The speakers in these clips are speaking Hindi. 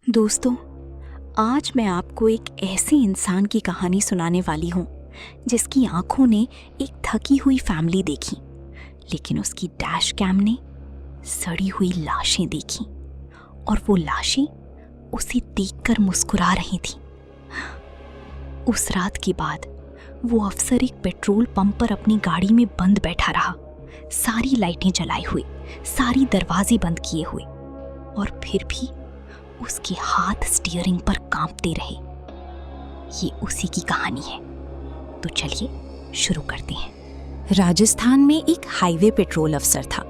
दोस्तों, आज मैं आपको एक ऐसे इंसान की कहानी सुनाने वाली हूँ जिसकी आंखों ने एक थकी हुई फैमिली देखी, लेकिन उसकी डैश कैम ने सड़ी हुई लाशें देखी और वो लाशें उसे देखकर मुस्कुरा रही थीं। उस रात के बाद वो अफसर एक पेट्रोल पंप पर अपनी गाड़ी में बंद बैठा रहा, सारी लाइटें जलाए हुए, सारी दरवाजे बंद किए हुए, और फिर भी उसके हाथ स्टीयरिंग पर कांपते रहे। ये उसी की कहानी है, तो चलिए शुरू करते हैं। राजस्थान में एक हाईवे पेट्रोल अफसर था।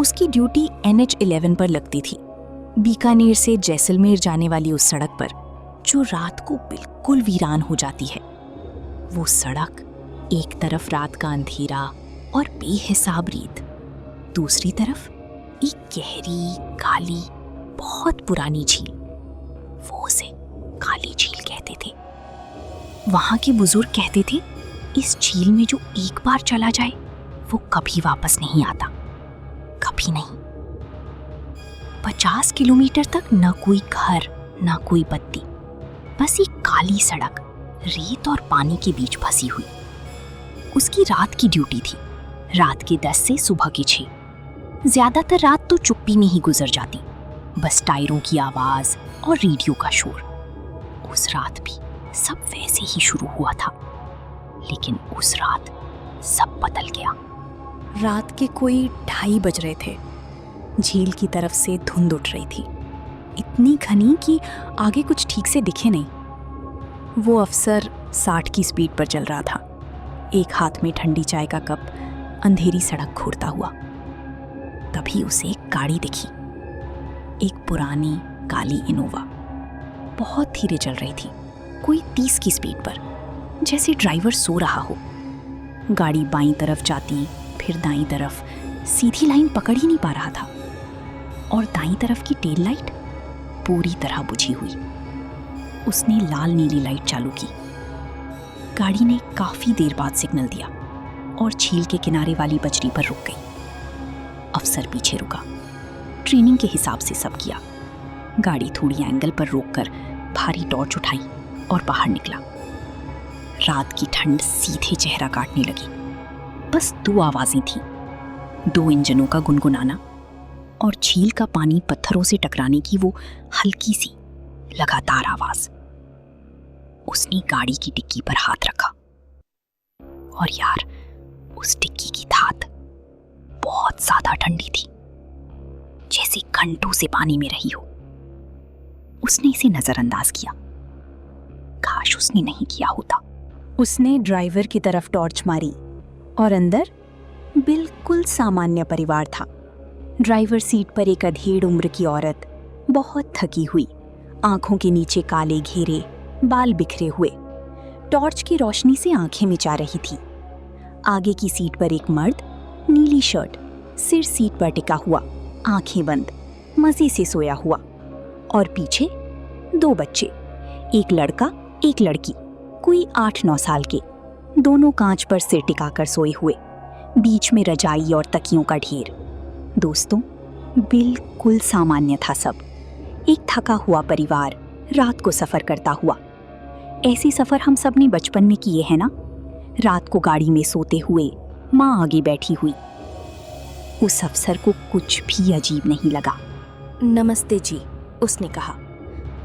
उसकी ड्यूटी NH11 पर लगती थी, बीकानेर से जैसलमेर जाने वाली उस सड़क पर जो रात को बिल्कुल वीरान हो जाती है। वो सड़क, एक तरफ रात का अंधेरा और बेहिसाब रेत, दूसरी तरफ एक गहरी काली बहुत पुरानी झील। वो उसे काली झील कहते थे। वहां के बुजुर्ग कहते थे, इस झील में जो एक बार चला जाए वो कभी वापस नहीं आता, कभी नहीं। 50 किलोमीटर तक न कोई घर, न कोई बत्ती, बस एक काली सड़क रेत और पानी के बीच फंसी हुई। उसकी रात की ड्यूटी थी, रात के 10 से सुबह के 6। ज्यादातर रात तो चुप्पी में ही गुजर जाती, बस टायरों की आवाज और रेडियो का शोर। उस रात भी सब वैसे ही शुरू हुआ था, लेकिन उस रात सब बदल गया। रात के कोई 2:30 बज रहे थे। झील की तरफ से धुंध उठ रही थी, इतनी घनी कि आगे कुछ ठीक से दिखे नहीं। वो अफसर 60 की स्पीड पर चल रहा था, एक हाथ में ठंडी चाय का कप अंधेरी सड़क घूरता हुआ। तभी उसे एक गाड़ी दिखी, एक पुरानी काली इनोवा, बहुत धीरे चल रही थी, कोई 30 की स्पीड पर, जैसे ड्राइवर सो रहा हो। गाड़ी बाईं तरफ जाती, फिर दाईं तरफ, सीधी लाइन पकड़ ही नहीं पा रहा था, और दाईं तरफ की टेल लाइट पूरी तरह बुझी हुई। उसने लाल नीली लाइट चालू की। गाड़ी ने काफी देर बाद सिग्नल दिया और झील के किनारे वाली बजरी पर रुक गई। अफसर पीछे रुका, ट्रेनिंग के हिसाब से सब किया। गाड़ी थोड़ी एंगल पर रोककर भारी टॉर्च उठाई और बाहर निकला। रात की ठंड सीधे चेहरा काटने लगी। बस 2 आवाजें थीं, 2 इंजनों का गुनगुनाना और झील का पानी पत्थरों से टकराने की वो हल्की सी लगातार आवाज। उसने गाड़ी की डिक्की पर हाथ रखा, और यार, उस डिक्की की धात बहुत ज्यादा ठंडी थी, जैसे घंटों से पानी में रही हो। उसने इसे नजरअंदाज किया। काश उसने नहीं किया होता। उसने ड्राइवर की तरफ टॉर्च मारी, और अंदर बिल्कुल सामान्य परिवार था। ड्राइवर सीट पर एक अधेड़ उम्र की औरत, बहुत थकी हुई, आंखों के नीचे काले घेरे, बाल बिखरे हुए, टॉर्च की रोशनी से आंखें मिचा रही थी। आगे की सीट पर एक मर्द, नीली शर्ट, सिर सीट पर टिका हुआ, आंखें बंद, मजे से सोया हुआ, और पीछे 2 बच्चे, एक लड़का एक लड़की, कोई 8-9 साल के, दोनों कांच पर सिर टिकाकर सोए हुए, बीच में रजाई और तकियों का ढेर। दोस्तों, बिल्कुल सामान्य था सब। एक थका हुआ परिवार रात को सफर करता हुआ। ऐसे सफर हम सब ने बचपन में किए हैं ना, रात को गाड़ी में सोते हुए, माँ आगे बैठी हुई। उस अफसर को कुछ भी अजीब नहीं लगा। नमस्ते जी, उसने कहा,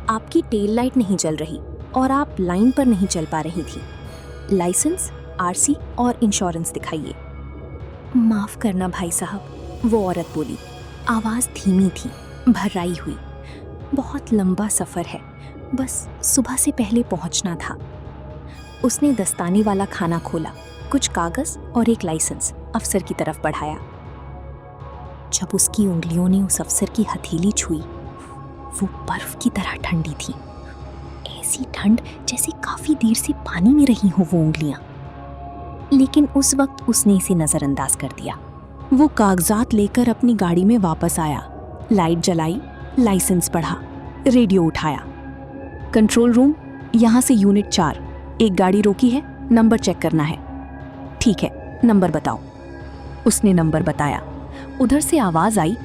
आपकी टेल लाइट नहीं जल रही और आप लाइन पर नहीं चल पा रही थी। लाइसेंस, RC और इंश्योरेंस दिखाइए। माफ करना भाई साहब, वो औरत बोली, आवाज धीमी थी, भर्राई हुई। बहुत लंबा सफर है, बस सुबह से पहले पहुंचना था। उसने दस्ताने वाला खाना खोला, कुछ कागज और एक लाइसेंस अफसर की तरफ बढ़ाया। जब उसकी उंगलियों ने उस अफसर की हथेली छुई, वो बर्फ की तरह ठंडी थी, ऐसी ठंड जैसे काफी देर से पानी में रही हो वो उंगलियां। लेकिन उस वक्त उसने इसे नजरअंदाज कर दिया। वो कागजात लेकर अपनी गाड़ी में वापस आया, लाइट जलाई, लाइसेंस पढ़ा, रेडियो उठाया। कंट्रोल रूम, यहाँ से यूनिट 4, एक गाड़ी रोकी है, नंबर चेक करना है। ठीक है, नंबर बताओ। उसने नंबर बताया। उधर से आवाज आई,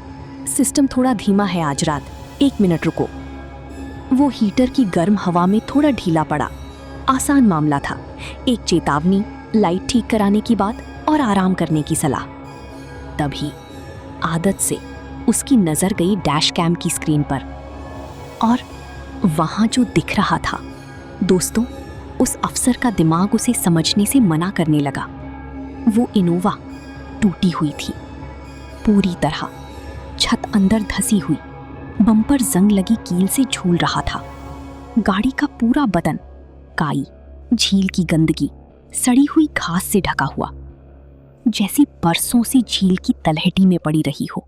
सिस्टम थोड़ा धीमा है आज रात, 1 मिनट रुको। वो हीटर की गर्म हवा में थोड़ा ढीला पड़ा। आसान मामला था, एक चेतावनी, लाइट ठीक कराने की बात और आराम करने की सलाह। तभी आदत से उसकी नजर गई डैश कैम की स्क्रीन पर और वहां जो दिख रहा था, दोस्तों, उस अफसर का दिमाग उसे समझने से मना करने लगा। वो इनोवा टूटी हुई थी पूरी तरह, छत अंदर धसी हुई, बम्पर जंग लगी कील से झूल रहा था। गाड़ी का पूरा बदन काई, झील की गंदगी, सड़ी हुई घास से ढका हुआ, जैसी बरसों से झील की तलहटी में पड़ी रही हो।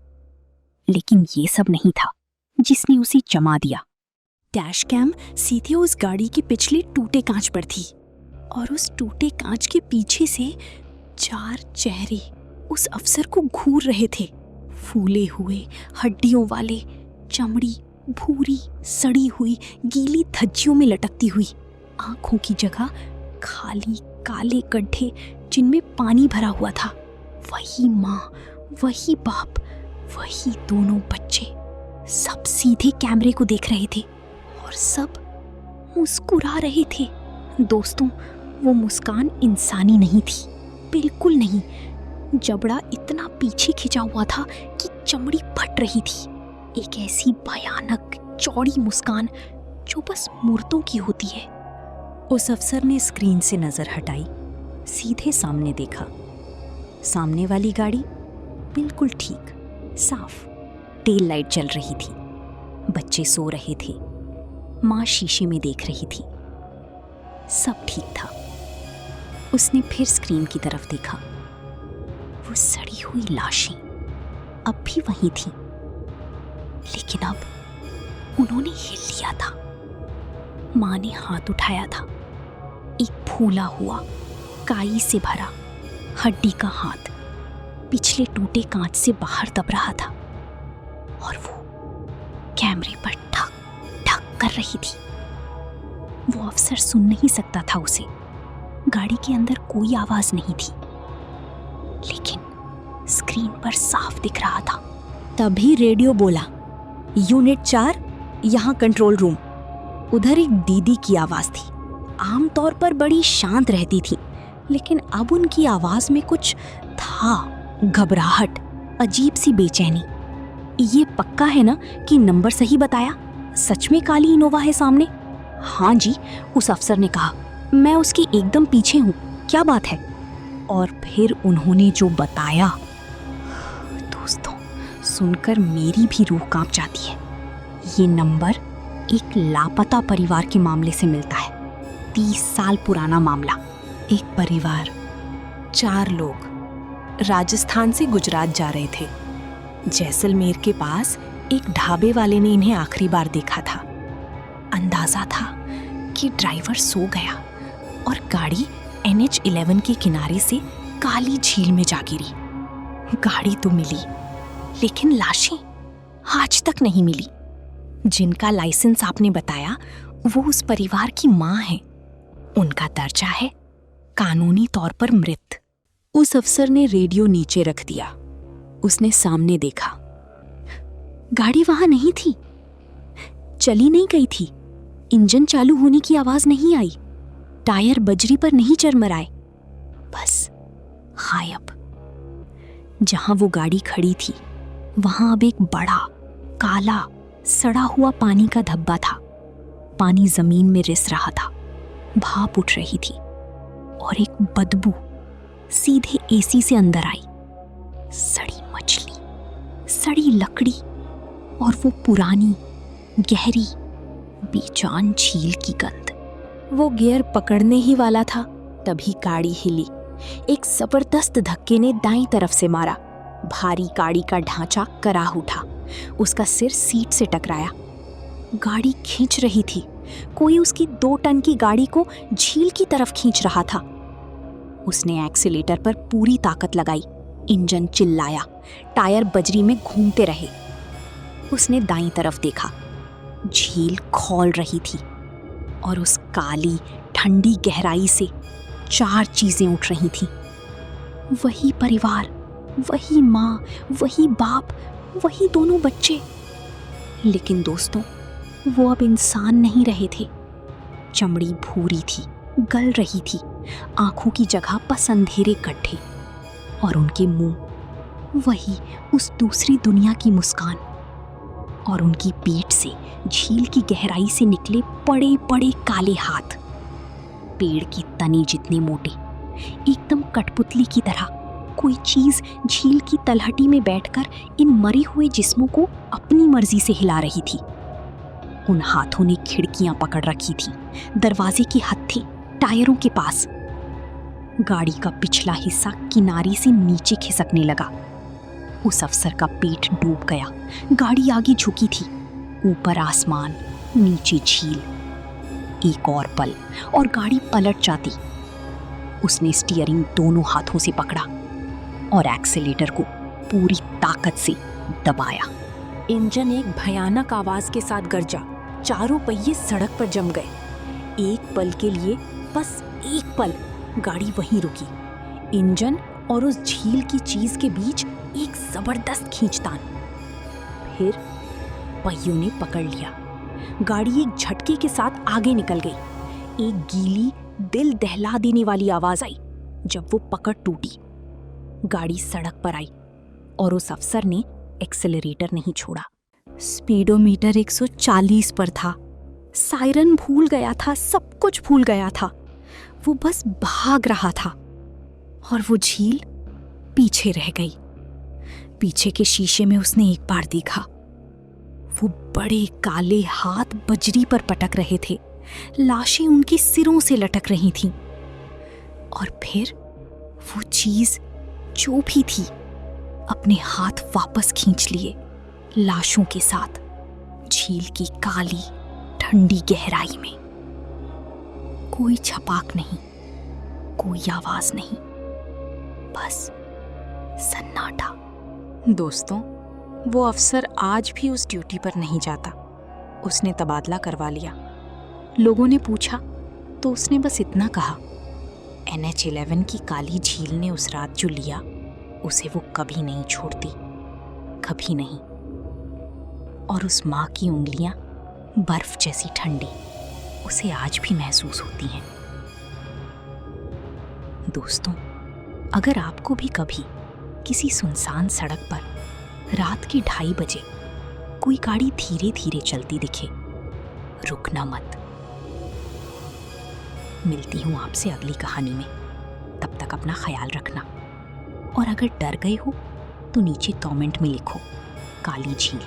लेकिन ये सब नहीं था जिसने उसे जमा दिया। डैश कैम सीधे उस गाड़ी के पिछले टूटे कांच पर थी और उस टूटे कांच के पीछे से 4 चेहरे उस अफसर को घूर रहे थे। फूले हुए, हड्डियों वाले, चमड़ी भूरी, सड़ी हुई, गीली धज्जियों में लटकती हुई, आंखों की जगह खाली काले गड्ढे जिनमें पानी भरा हुआ था। वही माँ, वही बाप, वही दोनों बच्चे, सब सीधे कैमरे को देख रहे थे और सब मुस्कुरा रहे थे। दोस्तों, वो मुस्कान इंसानी नहीं थी, बिल्कुल नहीं। जबड़ा इतना पीछे खिंचा हुआ था कि चमड़ी फट रही थी। एक ऐसी भयानक चौड़ी मुस्कान जो बस मुर्दों की होती है। उस अफसर ने स्क्रीन से नजर हटाई, सीधे सामने देखा। सामने वाली गाड़ी बिल्कुल ठीक, साफ, टेल लाइट जल रही थी। बच्चे सो रहे थे, माँ शीशे में देख रही थी। सब ठीक था। उसने फिर स्क्रीन की तरफ देखा। वो सड़ी हुई लाशें अब भी वहीं थीं, लेकिन अब उन्होंने हिल लिया था। माँ ने हाथ उठाया था, एक फूला हुआ, काई से भरा, हड्डी का हाथ पिछले टूटे कांच से बाहर दब रहा था और वो कैमरे पर ठक ठक कर रही थी। वो अफसर सुन नहीं सकता था उसे, गाड़ी के अंदर कोई आवाज नहीं थी, लेकिन स्क्रीन पर साफ दिख रहा था। तभी रेडियो बोला, यूनिट 4, यहाँ कंट्रोल रूम। उधर एक दीदी की आवाज थी। आमतौर पर बड़ी शांत रहती थी, लेकिन अब उनकी आवाज में कुछ था, घबराहट, अजीब सी बेचैनी। ये पक्का है ना कि नंबर सही बताया? सच में काली इनोवा है सामने? हाँ जी, उस अफसर ने कहा। मैं उसकी एकदम पीछे हूँ, क्या बात है? और फिर उन्होंने जो बताया, दोस्तों, सुनकर मेरी भी रूह कांप जाती है। ये नंबर एक लापता परिवार के मामले से मिलता है। 30 साल पुराना मामला। एक परिवार, 4 लोग राजस्थान से गुजरात जा रहे थे। जैसलमेर के पास एक ढाबे वाले ने इन्हें आखिरी बार देखा था। अंदाजा था कि ड्राइवर सो गया और गाड़ी NH11 के किनारे से काली झील में जा गिरी। गाड़ी तो मिली, लेकिन लाशें आज तक नहीं मिली। जिनका लाइसेंस आपने बताया, वो उस परिवार की माँ है। उनका दर्जा है कानूनी तौर पर मृत। उस अफसर ने रेडियो नीचे रख दिया। उसने सामने देखा। गाड़ी वहां नहीं थी, चली नहीं गई थी। इंजन चालू होने की आवाज नहीं आई, टायर बजरी पर नहीं चरमराए, बस गायब। जहां वो गाड़ी खड़ी थी, वहां अब एक बड़ा, काला, सड़ा हुआ पानी का धब्बा था। पानी जमीन में रिस रहा था, भाप उठ रही थी और एक बदबू सीधे एसी से अंदर आई। सड़ी मछली, सड़ी लकड़ी और वो पुरानी, गहरी, बेजान झील की गंध। वो गियर पकड़ने ही वाला था, तभी गाड़ी हिली। एक जबरदस्त धक्के ने दाईं तरफ से मारा। भारी गाड़ी का ढांचा कराह उठा। उसका सिर सीट से टकराया। गाड़ी खींच रही थी। कोई उसकी 2 टन की गाड़ी को झील की तरफ खींच रहा था। उसने एक्सीलेटर पर पूरी ताकत लगाई। इंजन चिल्लाया, टायर बजरी में घूमते रहे। उसने दाईं तरफ देखा। झील खौल रही थी और उस काली, ठंडी गहराई से 4 चीजें उठ रही थीं। वही परिवार, वही माँ, वही बाप, वही दोनों बच्चे। लेकिन दोस्तों, वो अब इंसान नहीं रहे थे। चमड़ी भूरी थी, गल रही थी, आंखों की जगह बस अंधेरे गड्ढे, और उनके मुंह वही उस दूसरी दुनिया की मुस्कान। और उनकी पीठ से झील की गहराई से निकले बड़े बड़े काले हाथ, पेड़ की तने जितने मोटे, एकदम कठपुतली की तरह। कोई चीज झील की तलहटी में बैठकर इन मरे हुए जिस्मों को अपनी मर्जी से हिला रही थी। उन हाथों ने खिड़कियां पकड़ रखी थी, दरवाजे के हत्थे टायरों के पास। गाड़ी का पिछला हिस्सा किनारे से नीचे खिसकने लगा। उस अफसर का पेट डूब गया। गाड़ी आगे झुकी थी, ऊपर आसमान, नीचे झील। एक और पल और गाड़ी पलट जाती। उसने स्टीयरिंग दोनों हाथों से पकड़ा और एक्सीलेटर को पूरी ताकत से दबाया। इंजन एक भयानक आवाज के साथ गरजा। चारों पहिए सड़क पर जम गए। एक पल के लिए, बस एक पल, गाड़ी वहीं रुकी। इंजन और उस झील की चीज के बीच एक जबरदस्त खींचतान। फिर पहियों ने पकड़ लिया। गाड़ी एक झटके के साथ आगे निकल गई। एक गीली, दिल दहला देने वाली आवाज आई जब वो पकड़ टूटी। गाड़ी सड़क पर आई और उस अफसर ने एक्सेलरेटर नहीं छोड़ा। स्पीडोमीटर 140 पर था। सायरन भूल गया था, सब कुछ भूल गया था। वो बस भाग रहा था और वो झील पीछे रह गई। पीछे के शीशे में उसने एक बार देखा। वो बड़े काले हाथ बजरी पर पटक रहे थे, लाशें उनके सिरों से लटक रही थीं। और फिर वो चीज जो भी थी, अपने हाथ वापस खींच लिए, लाशों के साथ, झील की काली ठंडी गहराई में। कोई छपाक नहीं, कोई आवाज नहीं, बस सन्नाटा। दोस्तों, वो अफसर आज भी उस ड्यूटी पर नहीं जाता। उसने तबादला करवा लिया। लोगों ने पूछा तो उसने बस इतना कहा, NH11 की काली झील ने उस रात जो लिया, उसे वो कभी नहीं छोड़ती, कभी नहीं। और उस माँ की उंगलियां बर्फ जैसी ठंडी उसे आज भी महसूस होती हैं। दोस्तों, अगर आपको भी कभी किसी सुनसान सड़क पर रात के 2:30 बजे कोई गाड़ी धीरे धीरे चलती दिखे, रुकना मत। मिलती हूँ आपसे अगली कहानी में। तब तक अपना ख्याल रखना। और अगर डर गए हो तो नीचे कमेंट में लिखो काली झील।